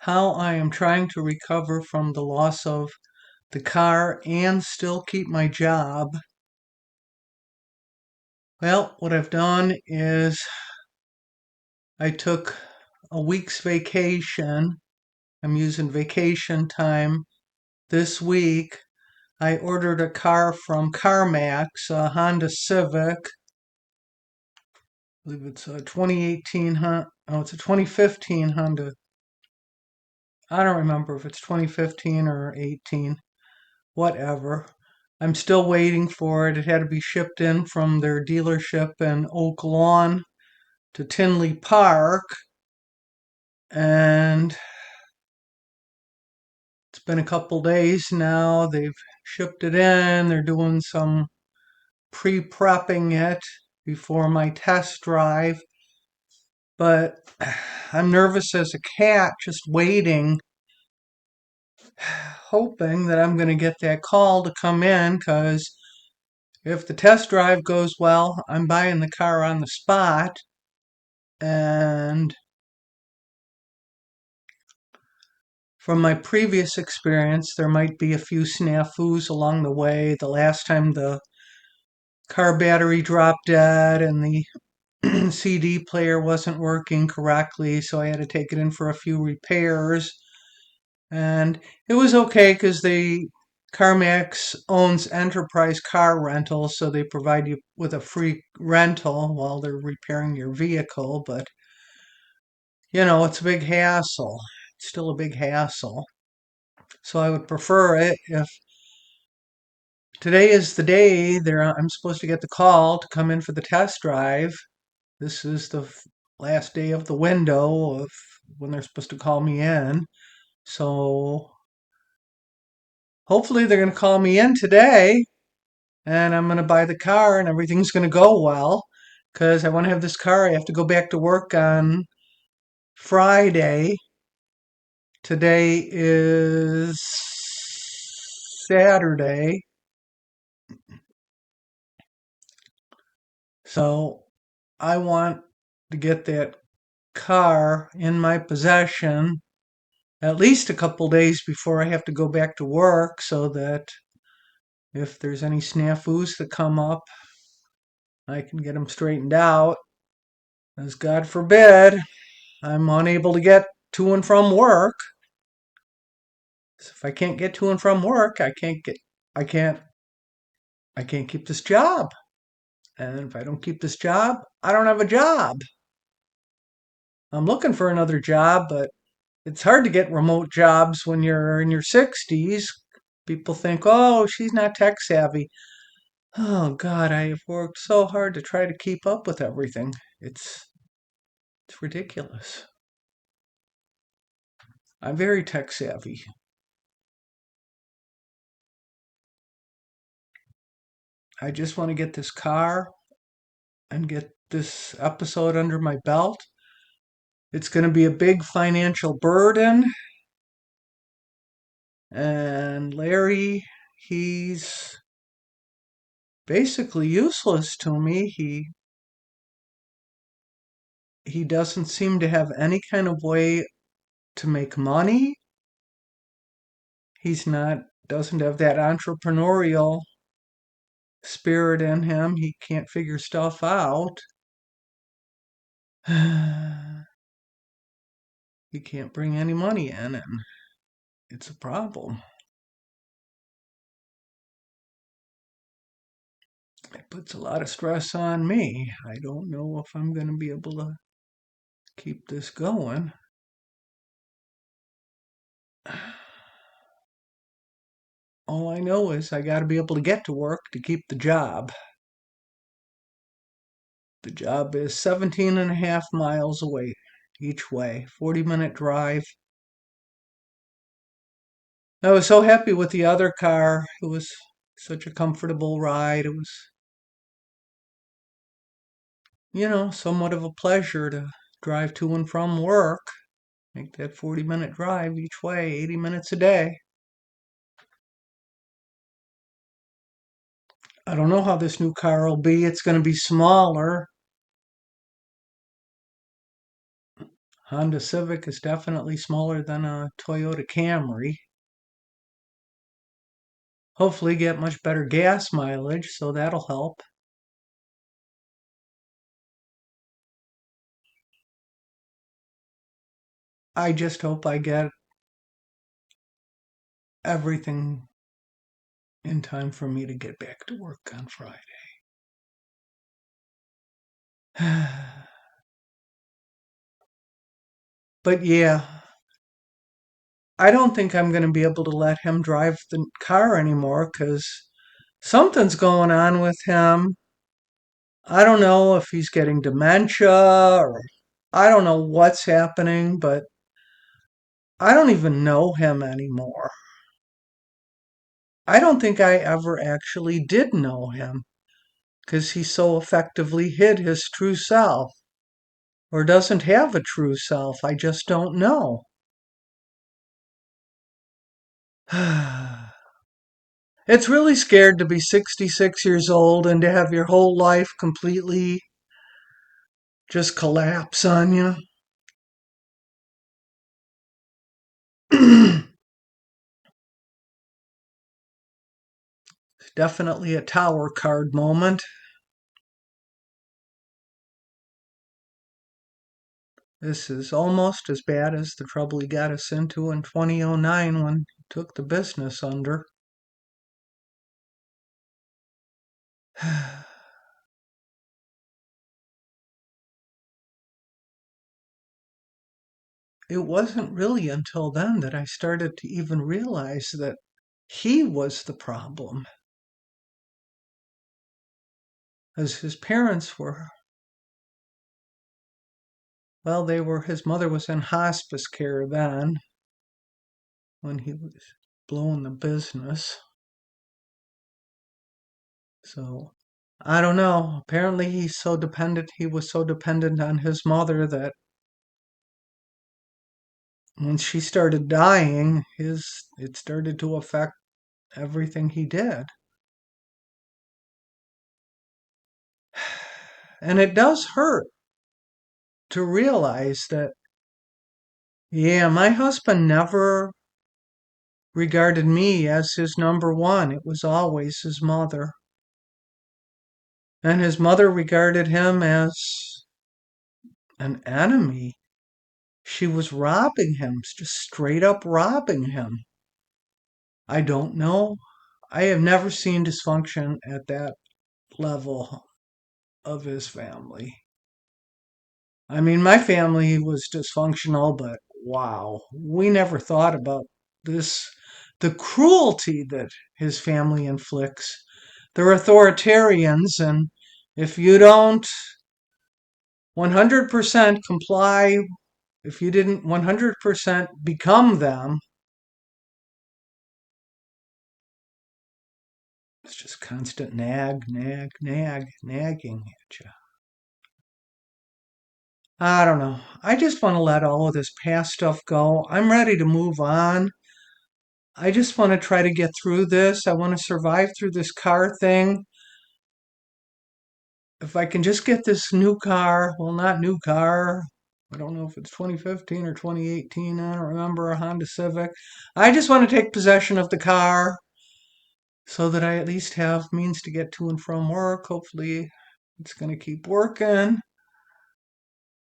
how I am trying to recover from the loss of the car and still keep my job. Well, what I've done is I took a week's vacation. I'm using vacation time this week. I ordered a car from Carmax, a Honda Civic. I believe it's a 2018 Honda. Oh, it's a 2015 Honda. I don't remember if it's 2015 or 18. Whatever. I'm still waiting for it. It had to be shipped in from their dealership in Oak Lawn to Tinley Park. And it's been a couple days now. They've shipped it in. They're doing some pre-prepping it before my test drive. But I'm nervous as a cat, just waiting, hoping that I'm going to get that call to come in, because if the test drive goes well, I'm buying the car on the spot. And from my previous experience, there might be a few snafus along the way. The last time the car battery dropped dead and the CD player wasn't working correctly, so I had to take it in for a few repairs. And it was okay because the Carmax owns Enterprise Car Rental, so they provide you with a free rental while they're repairing your vehicle. But, it's a big hassle. It's still a big hassle. So I would prefer it if today is the day I'm supposed to get the call to come in for the test drive. This is the last day of the window of when they're supposed to call me in. So hopefully they're going to call me in today and I'm going to buy the car and everything's going to go well, because I want to have this car. I have to go back to work on Friday. Today is Saturday. So I want to get that car in my possession at least a couple days before I have to go back to work, so that if there's any snafus that come up, I can get them straightened out. As God forbid, I'm unable to get to and from work. So if I can't get to and from work, I can't, I can't keep this job. And if I don't keep this job, I don't have a job. I'm looking for another job, but it's hard to get remote jobs when you're in your 60s. People think, oh, she's not tech savvy. Oh, God, I have worked so hard to try to keep up with everything. It's ridiculous. I'm very tech savvy. I just want to get this car and get this episode under my belt. It's going to be a big financial burden. And Larry, he's basically useless to me. He doesn't seem to have any kind of way to make money. He's not doesn't have that entrepreneurial spirit in him. He can't figure stuff out. He can't bring any money in, and it's a problem. It puts a lot of stress on me. I don't know if I'm going to be able to keep this going. All I know is I got to be able to get to work to keep the job. The job is 17 and a half miles away each way, 40-minute drive. I was so happy with the other car. It was such a comfortable ride. It was, somewhat of a pleasure to drive to and from work, make that 40-minute drive each way, 80 minutes a day. I don't know how this new car will be. It's going to be smaller. Honda Civic is definitely smaller than a Toyota Camry. Hopefully get much better gas mileage, so that'll help. I just hope I get everything in time for me to get back to work on Friday. But yeah, I don't think I'm going to be able to let him drive the car anymore because something's going on with him. I don't know if he's getting dementia or I don't know what's happening, but I don't even know him anymore. I don't think I ever actually did know him because he so effectively hid his true self or doesn't have a true self. I just don't know. It's really scared to be 66 years old and to have your whole life completely just collapse on you. Definitely a tower card moment. This is almost as bad as the trouble he got us into in 2009 when he took the business under. It wasn't really until then that I started to even realize that he was the problem, as his parents were, well, his mother was in hospice care then when he was blowing the business. So I don't know. Apparently he was so dependent on his mother that when she started dying, it started to affect everything he did. And it does hurt to realize that, yeah, my husband never regarded me as his number one. It was always his mother. And his mother regarded him as an enemy. She was robbing him, just straight up robbing him. I don't know. I have never seen dysfunction at that level of his family. I mean, my family was dysfunctional, but wow, we never thought about this the cruelty that his family inflicts. They're authoritarians, and if you don't 100% comply, if you didn't 100% become them, it's just constant nagging at you. I don't know. I just want to let all of this past stuff go. I'm ready to move on. I just want to try to get through this. I want to survive through this car thing. If I can just get this new car, well, not new car. I don't know if it's 2015 or 2018. I don't remember, a Honda Civic. I just want to take possession of the car so that I at least have means to get to and from work. Hopefully, it's going to keep working.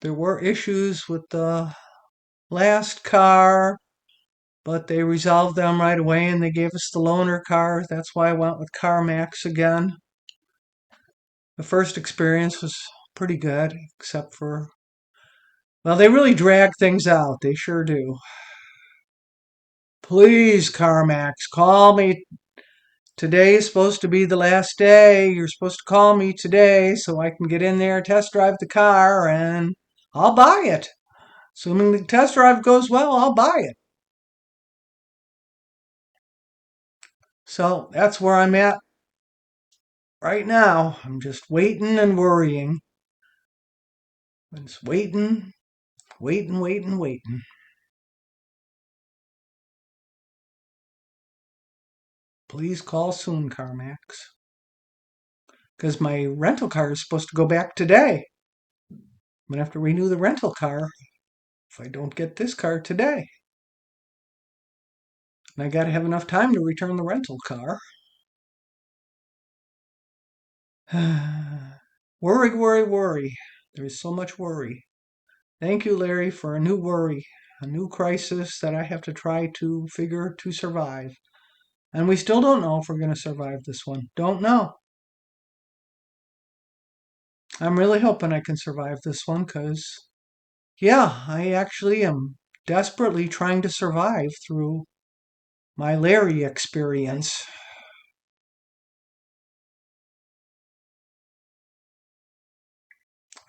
There were issues with the last car, but they resolved them right away and they gave us the loaner car. That's why I went with Carmax again. The first experience was pretty good, except for, well, they really drag things out. They sure do. Please, Carmax, call me. Today is supposed to be the last day. You're supposed to call me today so I can get in there, test drive the car, and I'll buy it. Assuming the test drive goes well, I'll buy it. So that's where I'm at right now. I'm just waiting and worrying. I'm just waiting. Please call soon, Carmax. Because my rental car is supposed to go back today. I'm going to have to renew the rental car if I don't get this car today? And I got to have enough time to return the rental car. Worry, worry, worry. There is so much worry. Thank you, Larry, for a new worry, a new crisis that I have to try to figure to survive. And we still don't know if we're going to survive this one. Don't know. I'm really hoping I can survive this one because, yeah, I actually am desperately trying to survive through my Larry experience.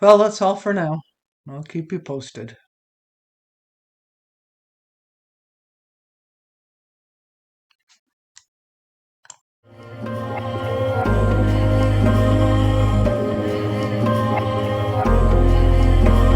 Well, that's all for now. I'll keep you posted.